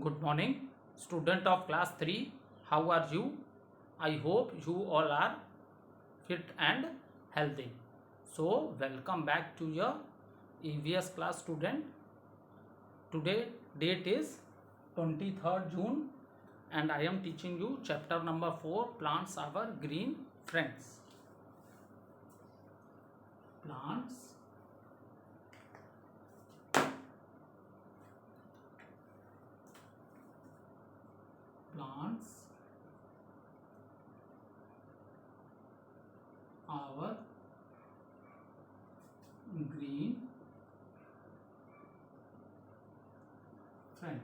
Good morning, student of class 3. How are you? I hope you all are fit and healthy. So, welcome back to your EVS class student. Today date is 23rd June and I am teaching you chapter number 4, Plants Our Green Friends. Plants our green friends.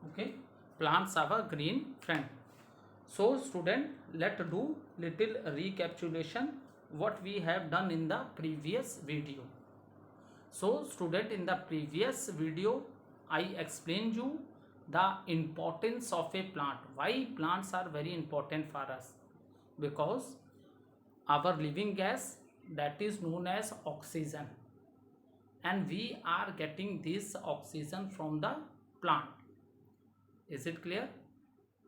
Okay, plants our green friend. So student, let's do little recapitulation what we have done in the previous video. So student, in the previous video I explained you the importance of a plant. Why plants are very important for us? Because our living gas, that is known as oxygen, and we are getting this oxygen from the plant. Is it clear?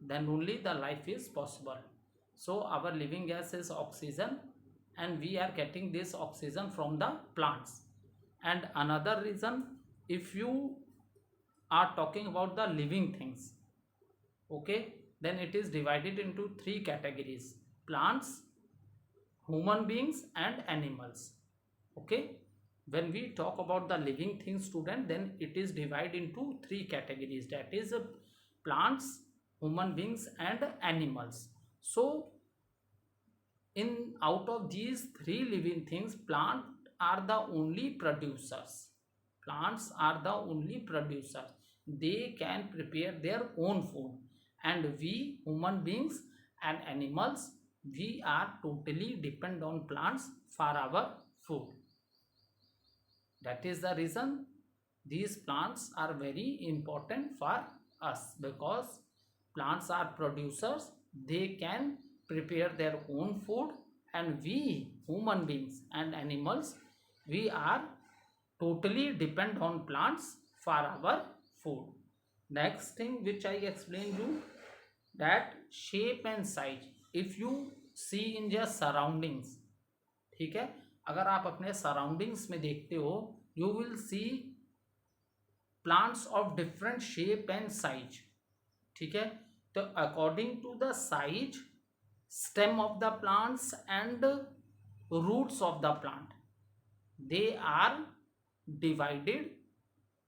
Then only the life is possible. So our living gas is oxygen and we are getting this oxygen from the plants. And another reason, if you are talking about the living things, okay, then it is divided into three categories: plants, human beings and animals. Okay, when we talk about the living things student, then it is divided into three categories, that is plants, human beings and animals. So in out of these three living things, plants are the only producers. Plants are the only producers. They can prepare their own food, and we human beings and animals, we are totally depend on plants for our food. That is the reason these plants are very important for us, because plants are producers. They can prepare their own food, and we human beings and animals, we are totally depend on plants for our food. Next thing which I explained you, that shape and size. If you see in your surroundings, ठीक है, अगर आप अपने surroundings में देखते हो, you will see plants of different shape and size. ठीक है, तो according to the size, stem of the plants and roots of the plant, they are divided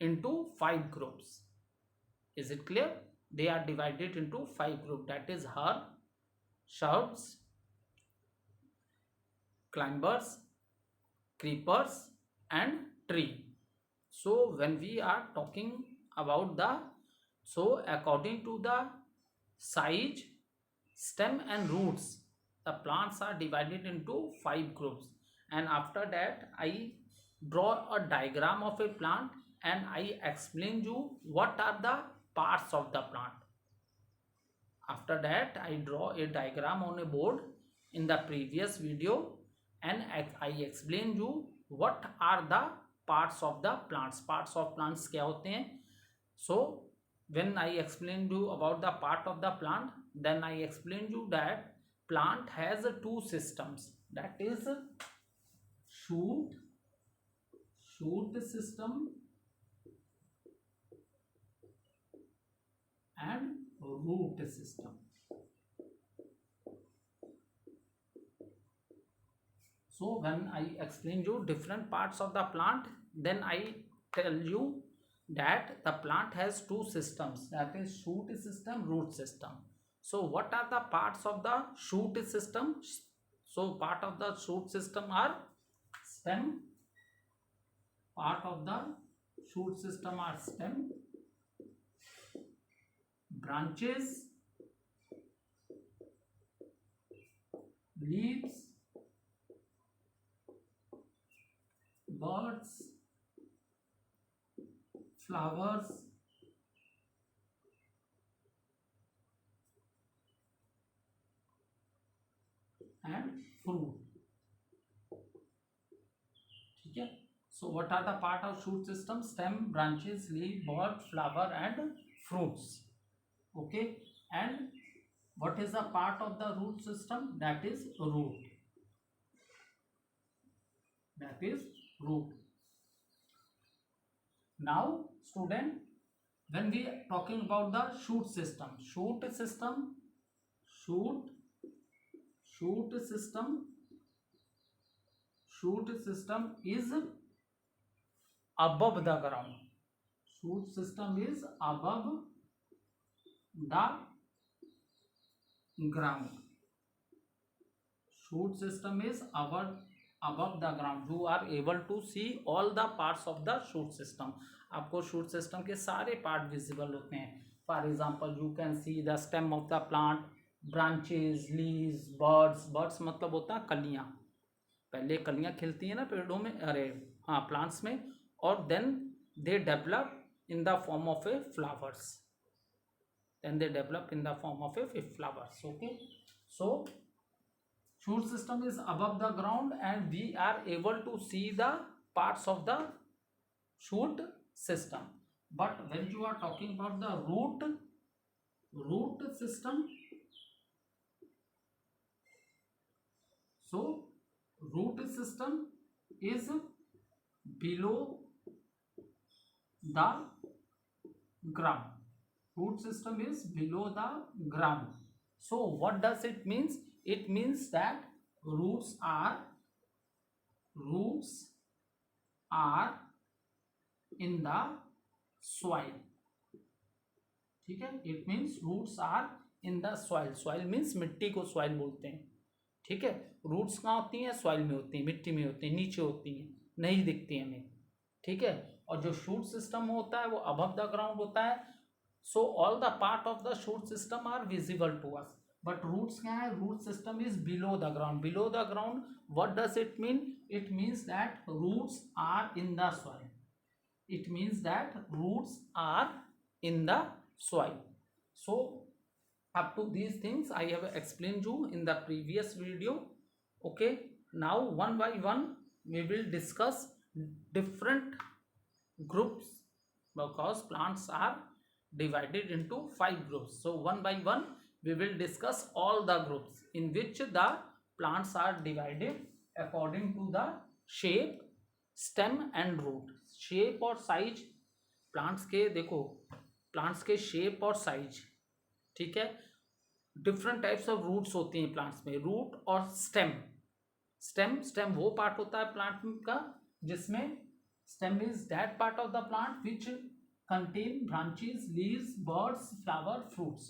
into 5 groups. Is it clear? They are divided into 5 groups, that is herb, shrubs, climbers, creepers and tree. So when we are talking about the, so according to the size, stem and roots, the plants are divided into 5 groups. And after that I draw a diagram of a plant and I explain you what are the parts of the plant. After that I draw a diagram on a board in the previous video, and I explain you what are the parts of the plants. Parts of plants क्या होते हैं? So when I explain you about the part of the plant, then I explain you that plant has two systems, that is shoot system and root system. So when I explain you different parts of the plant, then I tell you that the plant has two systems, that is shoot system, root system. So what are the parts of the shoot system? So part of the shoot system are stem, part of the shoot system are stem, branches, leaves, buds, flowers, and fruit. So what are the part of shoot system? Stem, branches, leaf, bud, flower and fruits. Okay, and what is the part of the root system? That is root. That is root. Now student, when we are talking about the shoot system, shoot system is above the ground. Shoot system is above the ground. Shoot system is above the ground. You are able to see all the parts of the shoot system. आपको shoot system के सारे part visible होते हैं. For example, you can see the stem of the plant, branches, leaves, buds. Buds मतलब होता है कलियाँ. पहले कलियाँ खिलती हैं ना पेड़ों में, अरे हाँ प्लांट्स में, और then they develop in the form of a flowers. Then they develop in the form of a flowers. Okay, so shoot system is above the ground and we are able to see the parts of the shoot system. But when you are talking about the root system, so root system is below the ground. Root system is below the ground. So what does it means? It means that roots are in the soil. ठीक है, it means roots are in the soil. Soil means मिट्टी को soil बोलते हैं. ठीक है, roots कहाँ होती हैं? सॉइल में होती हैं, मिट्टी में होती हैं, नीचे होती हैं, नहीं दिखती हैं हमें. ठीक है, और जो शूट सिस्टम होता है वो अबव द ग्राउंड होता है. So all the part of the shoot system are visible to us. But roots क्या है? Root system is below the ground. Below the ground, what does it mean? It means that roots are in the soil. It means that roots are in the soil. So up to these things I have explained you in the previous video. Okay, now one by one we will discuss different groups, because plants are divided into 5 groups. So one by one we will discuss all the groups in which the plants are divided according to the shape, stem and root. Shape और size plants के, देखो plants के shape और size. ठीक है, different types of roots होती हैं plants में. रूट और स्टेम. स्टेम वो पार्ट होता है प्लांट का जिसमें stem is that part of the plant which contain branches, leaves, birds, flower, fruits.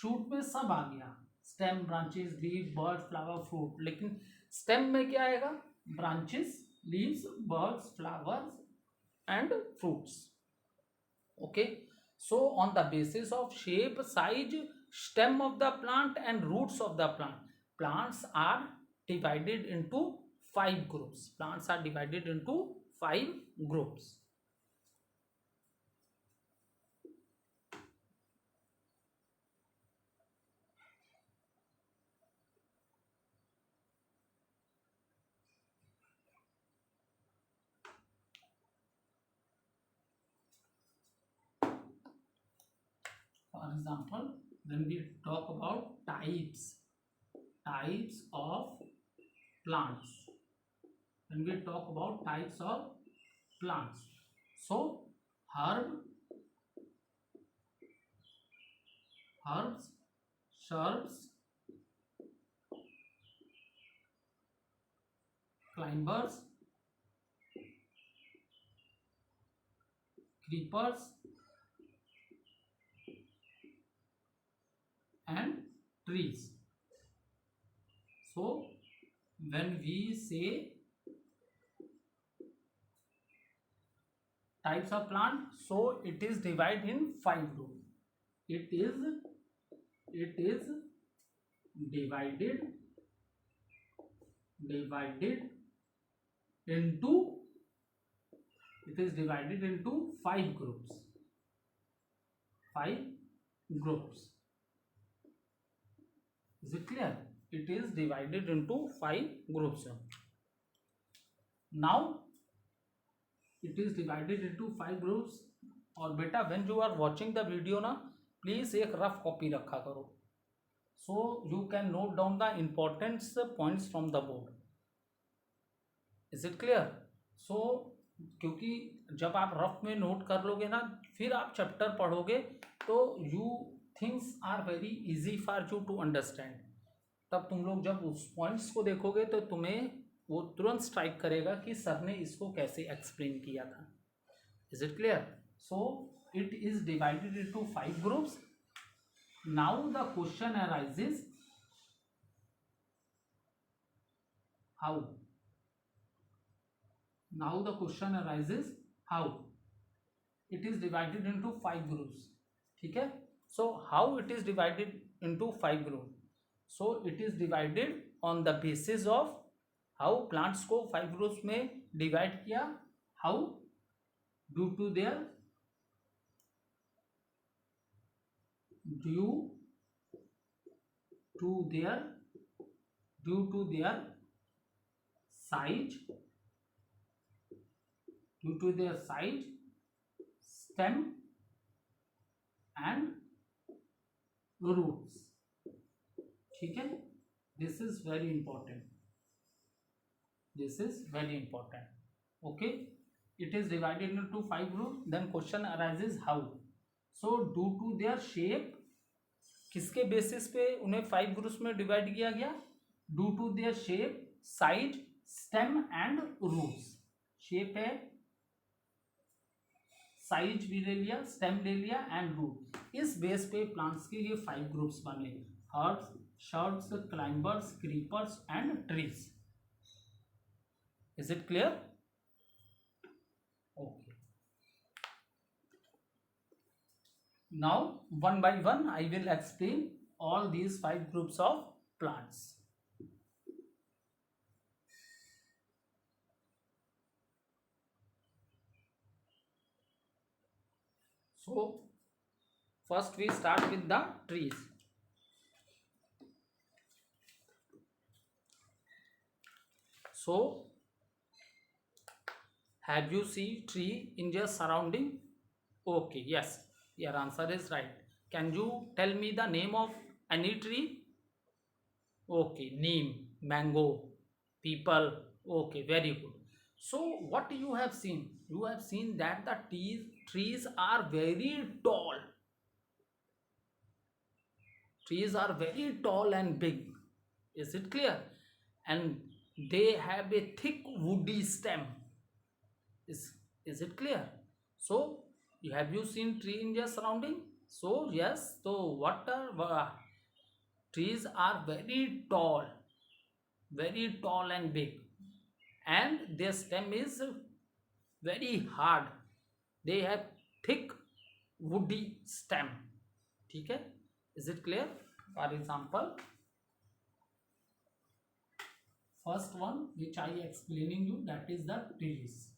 Shoot में सब आ गया, stem, branches, leave, bird, flower, fruit. लेकिन स्टेम में क्या आएगा? Branches, leaves, birds, flowers and fruits. Okay, so on the basis of shape, size, stem of the plant and roots of the plant, plants are divided into 5 groups. Plants are divided into 5 groups. For example, when we talk about types of plants, when we talk about types of plants, so herbs, shrubs, climbers, creepers and trees. So when we say types of plant, so it is divided in 5 groups. It is divided into 5 groups. 5 groups. Is it clear? It is divided into 5 groups. Now it is divided into 5 groups. और बेटा when you are watching the video ना, please एक rough copy रखा करो, so you can note down the important points from the board. Is it clear? So क्योंकि जब आप rough में नोट कर लोगे ना, फिर आप चैप्टर पढ़ोगे तो you things are very easy for you to understand. तब तुम लोग जब उस पॉइंट्स को देखोगे तो तुम्हें वो तुरंत स्ट्राइक करेगा कि सर ने इसको कैसे एक्सप्लेन किया था. Is it clear? So it is divided into 5 groups. Now the question arises how. Now the question arises how it is divided into 5 groups. ठीक है? So how it is divided into 5 groups? So it is divided on the basis of how plants को 5 groups में divide किया. How? Due to their size, stem and roots. ठीक है? This is very important. Okay, it is divided into 5 groups. Then question arises how. So due to their shape, किसके basis पे उन्हें 5 groups में divide किया गया? Due to their shape, size, stem and roots. Shape है, size भी ले लिया, स्टेम ले लिया एंड रूट. इस बेस पे प्लांट्स के लिए 5 ग्रुप्स बने: herbs, shirts, climbers, creepers and trees. Is it clear? Okay. Now one by one I will explain all these 5 groups of plants. So first we start with the trees. So have you seen tree in your surrounding? Okay, yes, your answer is right. Can you tell me the name of any tree? Okay, neem, mango, people. Okay, very good. So what you have seen? You have seen that the trees are very tall. Trees are very tall and big. Is it clear? And they have a thick woody stem. Is it clear? So have you seen tree in your surrounding? So yes. So what are trees are very tall and big, and their stem is very hard. They have thick woody stem. ठीक है? Is it clear? For example, first one which I explaining you, that is the trees.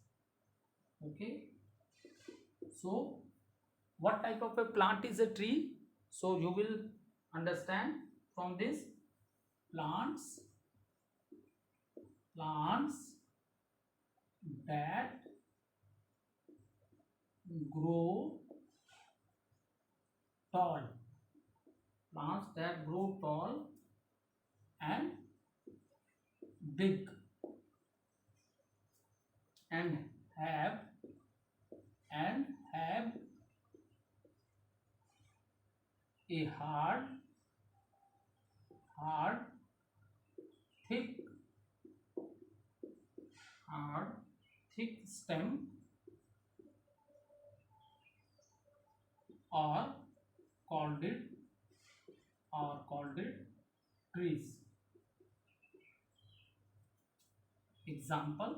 Okay, so what type of a plant is a tree? So you will understand from this: plants that grow tall. Plants that grow tall and big and have a hard thick stem or called it trees. Example,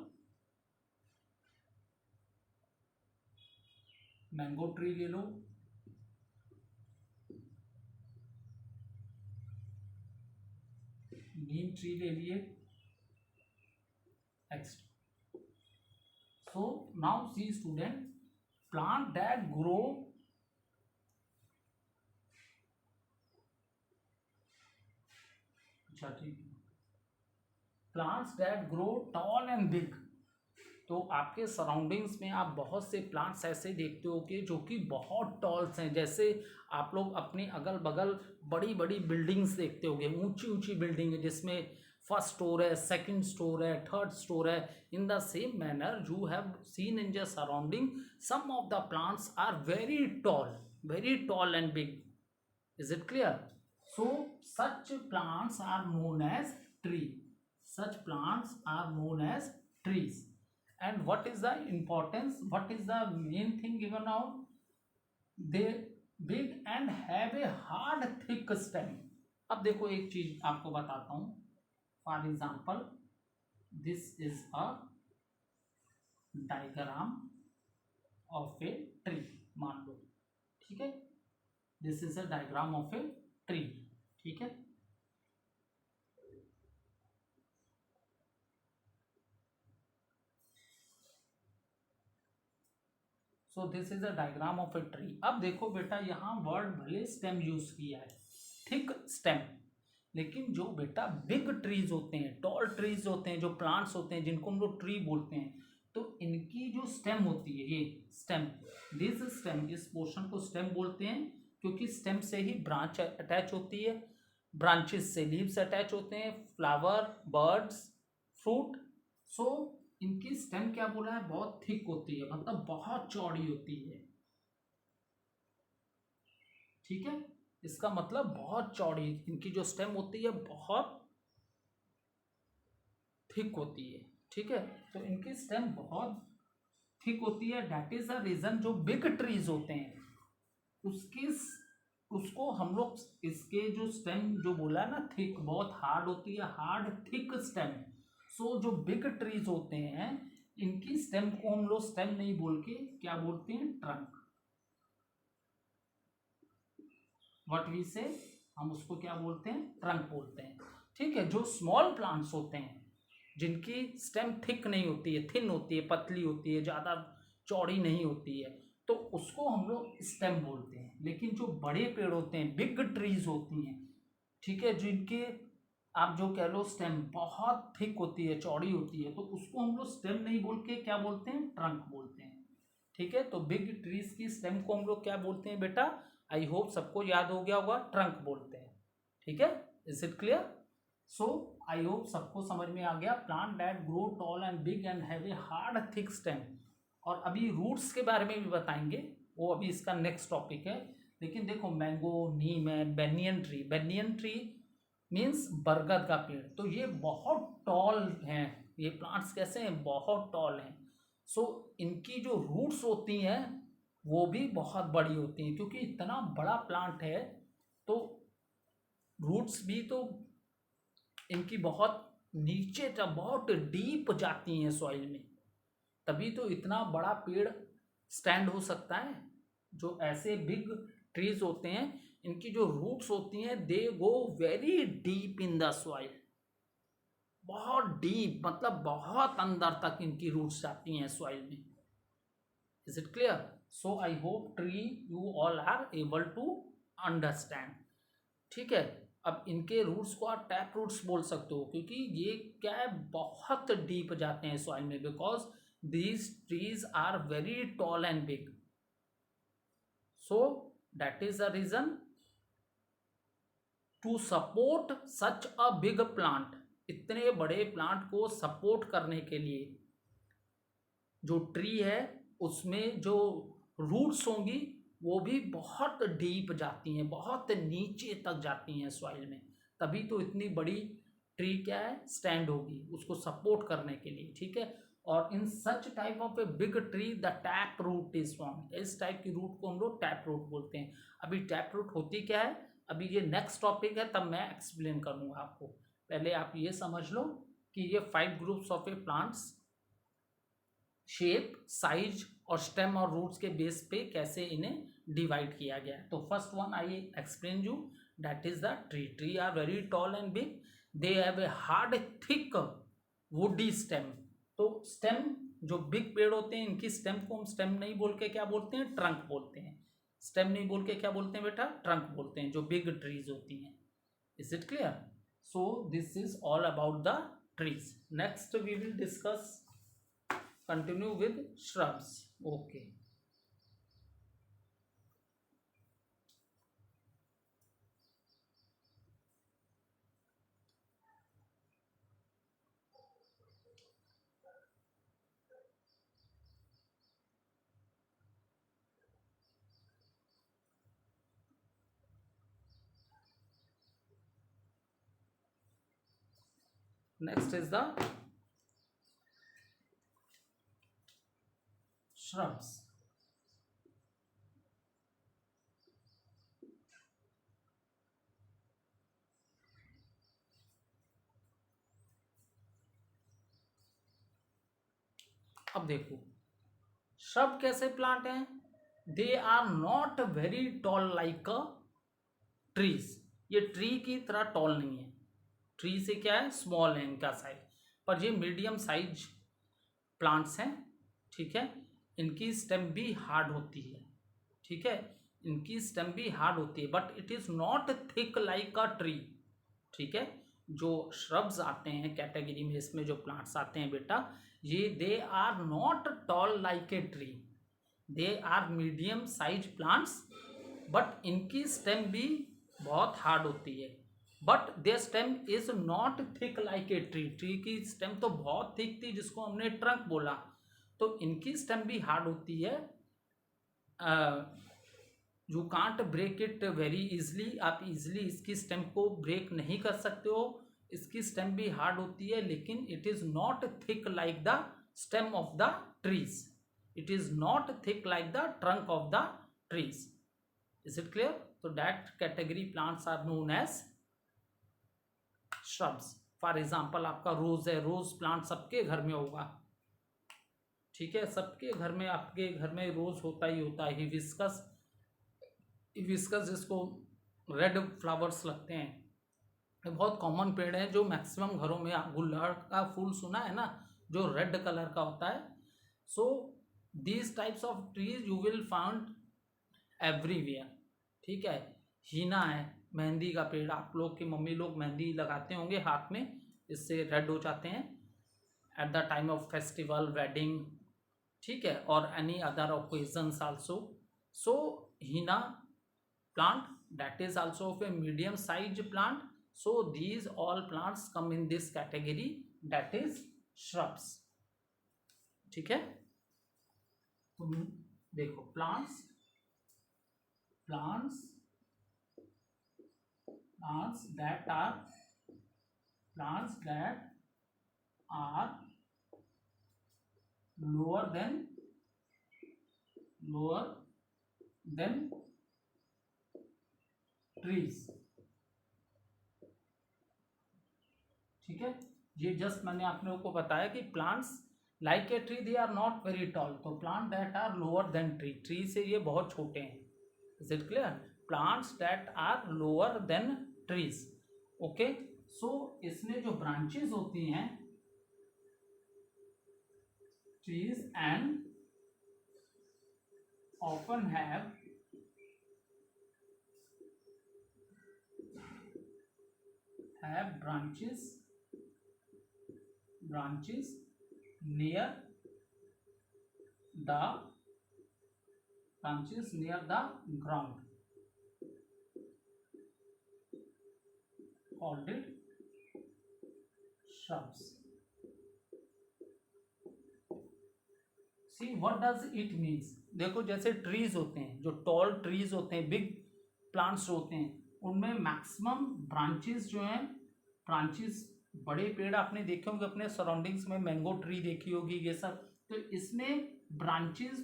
mango tree ले लो, नीम tree ले लिए. Next. So now see student, plant that grow plants that grow tall and big. तो आपके surroundings में आप बहुत से plants ऐसे देखते होगे जो कि बहुत टॉल्स हैं। जैसे आप लोग अपने अगल बगल बड़ी बड़ी बिल्डिंग्स देखते होगे, ऊंची ऊंची बिल्डिंग है जिसमें फर्स्ट स्टोर है, सेकंड स्टोर है, थर्ड स्टोर है। In the same manner you have seen in your surrounding some of the plants are very tall and big. Is it clear? So such plants are known as tree. Such plants are known as trees. And what is the importance? What is the main thing given out? They big and have a hard thick stem. अब देखो एक चीज आपको बताता हूँ. For example, this is a diagram of a tree. मान लो, ठीक है? This is a diagram of a tree. ठीक है? सो this is a diagram of a tree. अब देखो बेटा, यहाँ वर्ड भले स्टेम यूज किया है, थिक स्टेम, लेकिन जो बेटा बिग ट्रीज होते हैं, टॉल ट्रीज होते हैं, जो प्लांट्स होते हैं जिनको हम लोग ट्री बोलते हैं, तो इनकी जो स्टेम होती है, ये स्टेम, दिस स्टेम, इस पोर्शन को स्टेम बोलते हैं क्योंकि स्टेम से ही ब्रांच अटैच होती है, ब्रांचेस से लीव्स अटैच होते हैं, फ्लावर, बर्ड्स, फ्रूट। सो इनकी स्टेम क्या बोला है, बहुत थिक होती है, मतलब बहुत चौड़ी होती है। ठीक है, इसका मतलब बहुत चौड़ी, इनकी जो स्टेम होती है बहुत थिक होती है। ठीक है, तो इनकी स्टेम बहुत थिक होती है। दैट इज द रीजन जो बिग ट्रीज होते हैं उसकी उसको हम लोग, इसके जो स्टेम जो बोला ना थिक, बहुत हार्ड होती है, हार्ड थिक स्टेम। सो जो बिग ट्रीज होते हैं इनकी स्टेम को हम लोग स्टेम नहीं बोल के क्या बोलते हैं, ट्रंक। व्हाट वी से, हम उसको क्या बोलते हैं, ट्रंक बोलते हैं। ठीक है, जो स्मॉल प्लांट्स होते हैं जिनकी स्टेम थिक नहीं होती है, थिन होती है, पतली होती है, ज़्यादा चौड़ी नहीं होती है, तो उसको हम लोग स्टेम बोलते हैं। लेकिन जो बड़े पेड़ होते हैं, बिग ट्रीज होती हैं, ठीक है, जिनके आप जो कह लो स्टेम बहुत थिक होती है, चौड़ी होती है, तो उसको हम लोग स्टेम नहीं बोल के क्या बोलते हैं, ट्रंक बोलते हैं। ठीक है, तो बिग ट्रीज की स्टेम को हम लोग क्या बोलते हैं बेटा, आई होप सबको याद हो गया होगा, ट्रंक बोलते हैं। ठीक है, is it clear? So I hope सबको समझ में आ गया। Plant that grow toll and big and have a hard thick stem. और अभी रूट्स के बारे में भी बताएंगे, वो अभी इसका नेक्स्ट टॉपिक है। लेकिन देखो, मैंगो, नीम है, बेनियन ट्री मीन्स बरगद का पेड़, तो ये बहुत टॉल हैं। ये प्लांट्स कैसे हैं, बहुत टॉल हैं। सो इनकी जो रूट्स होती हैं वो भी बहुत बड़ी होती हैं, क्योंकि इतना बड़ा प्लांट है तो रूट्स भी तो इनकी बहुत नीचे तक, बहुत डीप जाती हैं सॉइल में, तभी तो इतना बड़ा पेड़ स्टैंड हो सकता है। जो ऐसे बिग ट्रीज होते हैं इनकी जो रूट्स होती हैं they go very deep in the soil, बहुत डीप, मतलब बहुत अंदर तक इनकी रूट्स जाती हैं सॉइल में। Is it clear? So I hope tree you all are able to understand. ठीक है, अब इनके रूट्स को आप टैप रूट्स बोल सकते हो, क्योंकि ये क्या है, बहुत डीप जाते हैं सॉइल में, because these trees are very tall and big. So that is the reason to support such a big plant, इतने बड़े प्लांट को सपोर्ट करने के लिए जो ट्री है उसमें जो रूट्स होंगी वो भी बहुत डीप जाती हैं, बहुत नीचे तक जाती हैं सॉइल में, तभी तो इतनी बड़ी ट्री क्या है, स्टैंड होगी उसको सपोर्ट करने के लिए। ठीक है, और in such type of a big tree the tap root is form. इस टाइप की रूट को हम लोग टैप रूट बोलते हैं। अभी टैप रूट होती क्या है, अभी ये नेक्स्ट टॉपिक है, तब मैं एक्सप्लेन करूंगा आपको। पहले आप ये समझ लो कि ये 5 groups of a plants shape, size और स्टेम और रूट्स के बेस पे कैसे इन्हें डिवाइड किया गया है। तो first one I explain you, that is the tree. Tree are very tall and big, they have a hard thick woody stem. तो स्टेम, जो बिग पेड़ होते हैं इनकी स्टेम को हम स्टेम नहीं बोल के क्या बोलते हैं, ट्रंक बोलते हैं। स्टेम नहीं बोल के क्या बोलते हैं बेटा, ट्रंक बोलते हैं, जो बिग ट्रीज होती हैं। Is it clear? So this is all about the trees. Next we will discuss continue with shrubs. Okay. Next is the shrubs. अब देखो shrub कैसे प्लांट हैं, they are not very tall like a trees, ये tree की तरह toll नहीं है, tree से क्या है स्मॉल है इनका साइज, पर ये मीडियम साइज प्लांट्स हैं, ठीक है। इनकी स्टेम भी हार्ड होती है, ठीक है, इनकी स्टेम भी हार्ड होती है, but it is not thick like a tree, ठीक है। जो श्रब्स आते हैं कैटेगरी में, इसमें जो प्लांट्स आते हैं बेटा, ये they are not tall like a tree, they are medium size plants, but इनकी स्टेम भी बहुत हार्ड होती है, but their stem is not thick like a tree, tree की स्टेम तो बहुत थिक थी जिसको हमने ट्रंक बोला, तो इनकी स्टेम भी हार्ड होती है, you can't break it very easily, आप इजली इसकी स्टेम को ब्रेक नहीं कर सकते हो, इसकी स्टेम भी हार्ड होती है, लेकिन it is not thick like the stem of the trees, it is not thick like the trunk of the trees, is it clear. तो that category plants are known as shrubs. For example आपका rose है, rose plant सबके घर में होगा, ठीक है, सबके घर में, आपके घर में रोज होता ही होता है। हिबिस्कस, हिबिस्कस जिसको रेड फ्लावर्स लगते हैं, ये बहुत कॉमन पेड़ है जो मैक्सिमम घरों में, गुलहड़ का फूल सुना है ना, जो रेड कलर का होता है, so these types of trees you will found everywhere, ठीक है। हीना है, मेहंदी का पेड़, आप लोग की मम्मी लोग मेहंदी लगाते होंगे हाथ में, इससे रेड हो जाते हैं at the time of festival, wedding, ठीक है, और any other occasions also. So henna plant that is also of a medium size plant, so these all plants come in this category, that is shrubs, ठीक है। तुम देखो plants plants plants that are plants that are lower than trees, ठीक है। ये just मैंने आप लोगों को बताया कि plants like a tree they are not very tall, तो plant that are lower than tree, tree से ये बहुत छोटे हैं, is it clear. Plants that are lower than trees, okay. So इसमें जो ब्रांचेस होती हैं, trees and often have branches near the ground, called it shrubs. See what does it means, देखो जैसे ट्रीज होते हैं, जो टॉल ट्रीज होते हैं, बिग प्लांट्स होते हैं, उनमें मैक्सिमम ब्रांचेस जो हैं, ब्रांचेस, बड़े पेड़ आपने देखे होंगे अपने सराउंडिंग्स में, मैंगो ट्री देखी होगी, ये सब, तो इसमें ब्रांचेस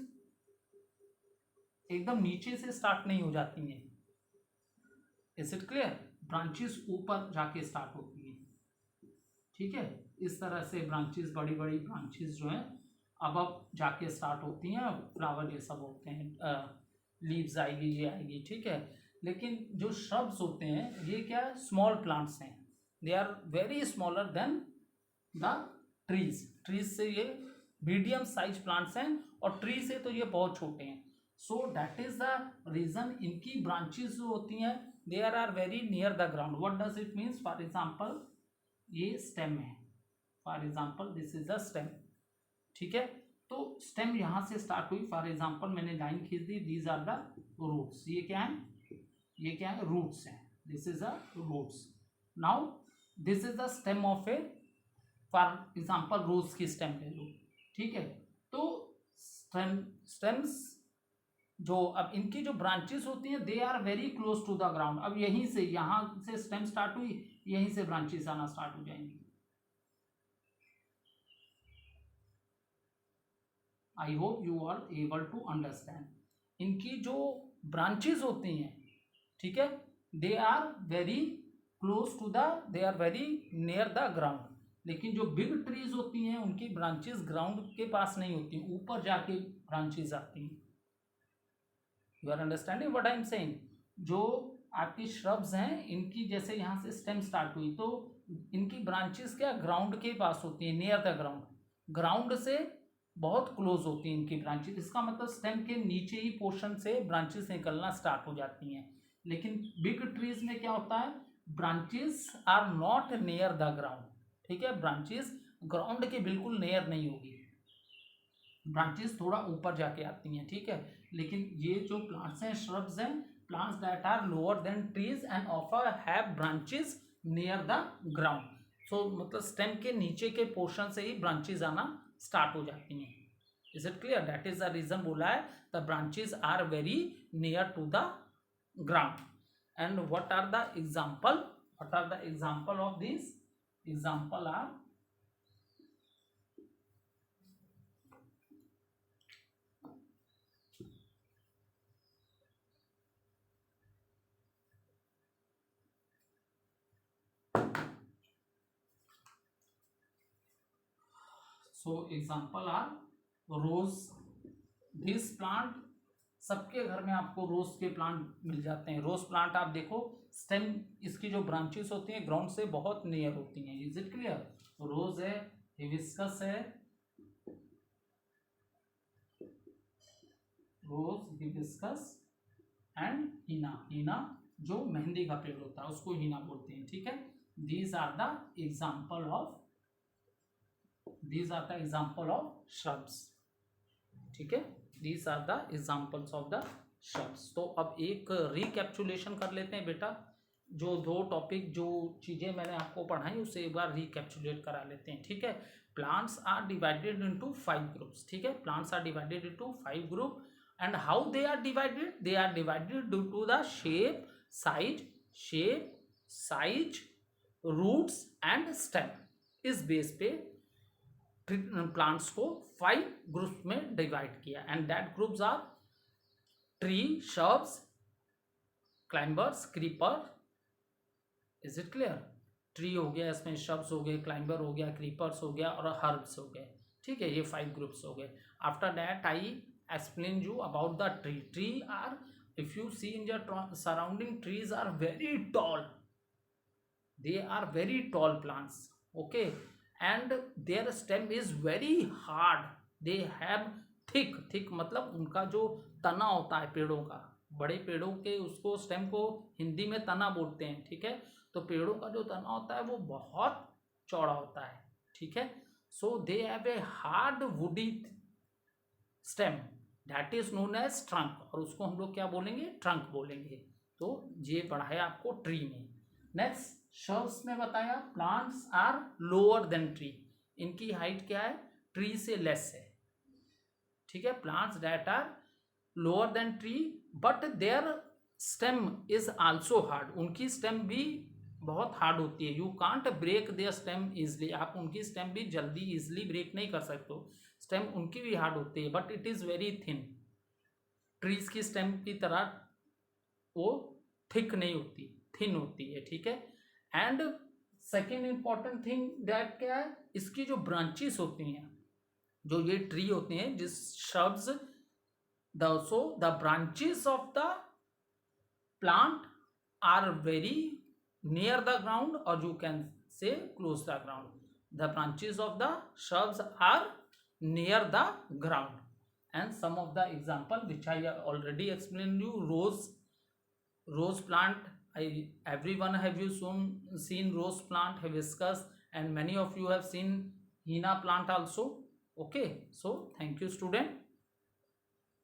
एकदम नीचे से स्टार्ट नहीं हो जाती हैं, इज इट क्लियर, ब्रांचेस ऊपर जाके स्टार्ट होती हैं, ठीक है। इस तरह से ब्रांचेस, बड़ी बड़ी ब्रांचेस जो हैं अब जाके स्टार्ट होती हैं, फ्लावर ये सब होते हैं, लीव्स आएगी, ये आएगी, ठीक है। लेकिन जो श्रब्स होते हैं ये क्या है, स्मॉल प्लांट्स हैं, they are very smaller than the trees, trees से ये मीडियम साइज प्लांट्स हैं, और ट्री से तो ये बहुत छोटे हैं, so that is the reason इनकी ब्रांचेस जो होती हैं, they are very near the ground. What does it means, for example ये स्टेम है, for example this is the stem, ठीक है, तो स्टेम यहाँ से स्टार्ट हुई, फॉर एग्जाम्पल मैंने लाइन खींच दी, दीज आर द रूट्स, ये क्या है, ये क्या है, रूट्स हैं, this is the roots. Now this is the stem of a, for example rose की स्टेम ले लो, ठीक है। तो स्टेम्स जो, अब इनकी जो ब्रांचेस होती हैं they are very close to the ground. अब यहीं से, यहां से स्टेम स्टार्ट हुई, यहीं से ब्रांचेस आना स्टार्ट हो जाएंगी। I hope you are able to understand. इनकी जो ब्रांचेस होती हैं, ठीक है, they are very close to the, they are very near the ground. लेकिन जो बिग ट्रीज होती हैं उनकी ब्रांचेस ग्राउंड के पास नहीं होती, ऊपर जाके ब्रांचेस आती हैं। You are understanding what I am saying. जो आपकी श्रब्स हैं, इनकी जैसे यहाँ से स्टेम स्टार्ट हुई, तो इनकी ब्रांचेस क्या ग्राउंड के पास होती हैं, नियर द ग्राउंड, ग्राउंड से बहुत क्लोज होती हैं इनकी ब्रांचेस। इसका मतलब स्टेम के नीचे ही पोर्शन से ब्रांचेस निकलना स्टार्ट हो जाती हैं। लेकिन बिग ट्रीज में क्या होता है, branches are not near the ground, ठीक है, ब्रांचेस ग्राउंड के बिल्कुल नियर नहीं होगी, ब्रांचेस थोड़ा ऊपर जाके आती हैं, ठीक है। लेकिन ये जो प्लांट्स हैं, श्रब्स हैं, plants that are lower than trees and ऑफर have branches near the ground. So मतलब स्टेम के नीचे के पोर्शन से ही ब्रांचेस आना स्टार्ट हो जाती हैं। Is it clear? That is the reason बोला है the branches are very near to the ground. And what are the example, what are the example of this? Example are, so example are rose। this plant, सबके घर में आपको रोज के plant मिल जाते हैं। Rose plant आप देखो, स्टेम इसकी जो ब्रांचेस होती हैं ग्राउंड से बहुत नियर होती हैं। Is it clear? रोज है, हिबिस्कस है, रोज, हिबिस्कस एंड हीना। हीना जो मेहंदी का पेड़ होता है उसको हीना बोलते हैं, ठीक है। These are the example of, these are the example of shrubs, ठीक है, these are the examples of the shrubs। तो अब एक रिकैप्चुलेशन कर लेते हैं बेटा, जो दो टॉपिक, जो चीज़ें मैंने आपको पढ़ाई उसे एक बार रिकैप्चुलेट करा लेते हैं, ठीक है। Plants are divided into 5 groups, ठीक है, plants are divided into 5 group. And how they are divided? They are divided due to the shape, size, roots and stem. इस बेस पे प्लांट्स को 5 ग्रुप्स में डिवाइड किया। And that groups are tree, shrubs, climbers, creeper. Is it clear? Tree हो गया, इसमें shrubs हो गए, क्लाइंबर हो गया, क्रीपर्स हो गया और हर्ब्स हो गए, ठीक है, ये 5 ग्रुप्स हो गए। After that I explain you about the tree. Tree are, if you see in your surrounding, trees are very tall, they are very tall plants, okay. and their stem is very hard, they have thick मतलब उनका जो तना होता है पेड़ों का, बड़े पेड़ों के उसको स्टेम को हिंदी में तना बोलते हैं, ठीक है। तो पेड़ों का जो तना होता है वो बहुत चौड़ा होता है, ठीक है। So they have a hard woody stem that is known as trunk, और उसको हम लोग क्या बोलेंगे? ट्रंक बोलेंगे। तो ये पढ़ा है आपको ट्री में। नेक्स्ट श्रब्स में बताया plants are lower than tree, इनकी हाइट क्या है? ट्री से लेस है, ठीक है। Plants that are lower than tree but their stem is also hard, उनकी स्टेम भी बहुत हार्ड होती है। You can't break their stem easily, आप उनकी स्टेम भी जल्दी इजली ब्रेक नहीं कर सकते हो, स्टेम उनकी भी हार्ड होती है, but it is very thin. Trees की स्टेम की तरह वो थिक नहीं होती, थिन होती है, ठीक है। And second important thing that क्या है? इसकी जो ब्रांचेस होती हैं, जो ये ट्री होते हैं, जिस shrubs, the branches of the plant are very near the ground, और you can say close the ground. The branches of the shrubs are near the ground. And some of the example which I already explain you, rose plant, everyone have you seen rose plant, hibiscus, and many of you have seen henna plant also, Okay, so thank you student.